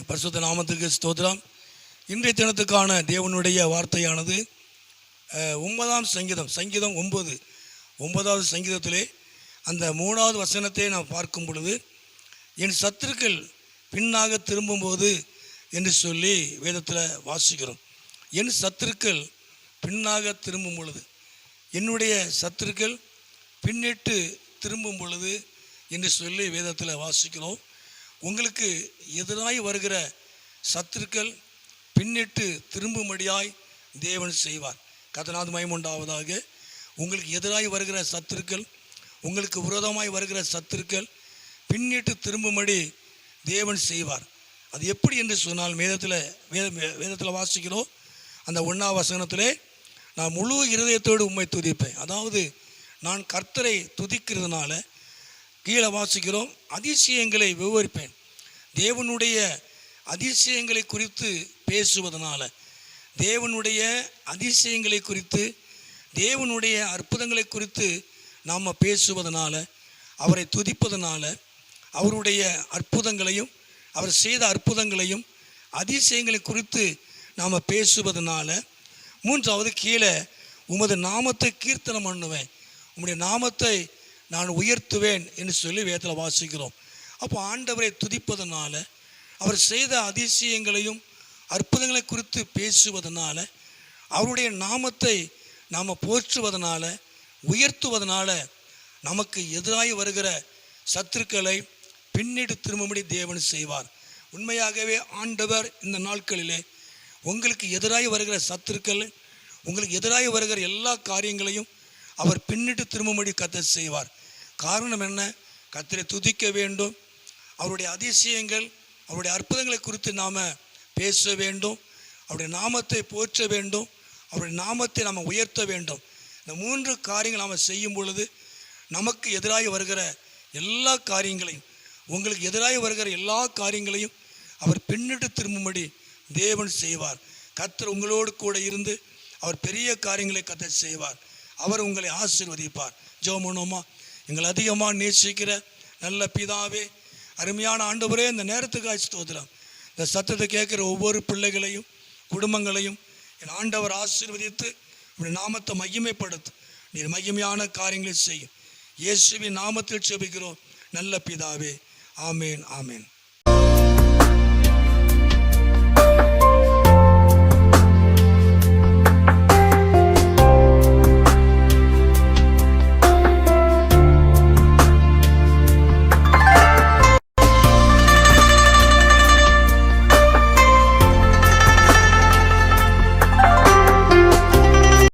பரிசுத்த நாமத்துக்கு ஸ்தோத்திரம். இன்றைய தினத்துக்கான தேவனுடைய வார்த்தையானது 9ஆம் சங்கீதம் 9வது சங்கீதத்திலே அந்த 3வது வசனத்தை நாம் பார்க்கும் பொழுது, என் சத்துருக்கள் பின்னாக திரும்பும்போது என்று சொல்லி வேதத்தில் வாசிக்கிறோம். என் சத்துருக்கள் பின்னாக திரும்பும் பொழுது, என்னுடைய சத்துருக்கள் பின்னிட்டு திரும்பும் பொழுது என்று சொல்லி வேதத்தில் வாசிக்கிறோம். உங்களுக்கு எதிராய் வருகிற சத்துருக்கள் பின்னிட்டு திரும்பும்படியாய் தேவன் செய்வார். கர்த்தருக்கு மகிமை உண்டாவதாக. உங்களுக்கு எதிராய் வருகிற சத்துருக்கள், உங்களுக்கு விரோதமாய் வருகிற சத்துருக்கள் பின்னிட்டு திரும்பும்படி தேவன் செய்வார். அது எப்படி என்று சொன்னால் வேதத்தில் வாசிக்கிறோம். அந்த 1ஆம் வசனத்திலே, நான் முழு இருதயத்தோடு உம்மை துதிப்பேன். அதாவது நான் கர்த்தரை துதிக்கிறதுனால, கீழே வாசிக்கிறோம், அதிசயங்களை விவரிப்பேன். தேவனுடைய அதிசயங்களை குறித்து பேசுவதனால, தேவனுடைய அதிசயங்களை குறித்து, தேவனுடைய அற்புதங்களை குறித்து நாம் பேசுவதனால, அவரை துதிப்பதனால, அவருடைய அற்புதங்களையும் அவர் செய்த அற்புதங்களையும் அதிசயங்களை குறித்து நாம் பேசுவதனால, 3வது கீழே, உமது நாமத்தை கீர்த்தனம் பண்ணுவேன், உம்முடைய நாமத்தை நான் உயர்த்துவேன் என்று சொல்லி வேதத்தில் வாசிக்கிறோம். அப்போ ஆண்டவரை துதிப்பதனால, அவர் செய்த அதிசயங்களையும் அற்புதங்களை குறித்து பேசுவதனால, அவருடைய நாமத்தை நாம் போற்றுவதனால, உயர்த்துவதனால, நமக்கு எதிராக வருகிற சத்துருக்களை பின்னிட்டு திரும்பும்படி தேவன் செய்வார். உண்மையாகவே ஆண்டவர் இந்த நாட்களிலே உங்களுக்கு எதிராக வருகிற சத்துருக்கள், உங்களுக்கு எதிராக வருகிற எல்லா காரியங்களையும் அவர் பின்னிட்டு திரும்பும்படி கர்த்தர் செய்வார். காரணம் என்ன? கர்த்தரை துதிக்க வேண்டும், அவருடைய அதிசயங்கள், அவருடைய அற்புதங்களை குறித்து நாம் பேச வேண்டும், அவருடைய நாமத்தை போற்ற வேண்டும், அவருடைய நாமத்தை நாம் உயர்த்த வேண்டும். இந்த 3 காரியங்கள் நாம் செய்யும் பொழுது நமக்கு எதிராக வருகிற எல்லா காரியங்களையும், உங்களுக்கு எதிராக வருகிற எல்லா காரியங்களையும் அவர் பின்னிட்டு திரும்பும்படி தேவன் செய்வார். கர்த்தர் உங்களோடு கூட இருந்து அவர் பெரிய காரியங்களை கர்த்தர் செய்வார். அவர் உங்களை ஆசீர்வதிப்பார். ஜெபம் பண்ணுவோமா? எங்களை அதிகமாக நேசிக்கிற நல்ல பிதாவே, அருமையான ஆண்டவரே, இந்த நேரத்துக்காக ஸ்தோத்திரம். இந்த சத்தத்தை கேட்குற ஒவ்வொரு பிள்ளைகளையும் குடும்பங்களையும் என் ஆண்டவர் ஆசீர்வதித்து உடைய நாமத்தை மகிமைப்படுத்து. நீர் மகிமையான காரியங்களை செய்யும். இயேசுவின் நாமத்தில் ஜெபிக்கிறோம் நல்ல பிதாவே. ஆமேன், ஆமேன்.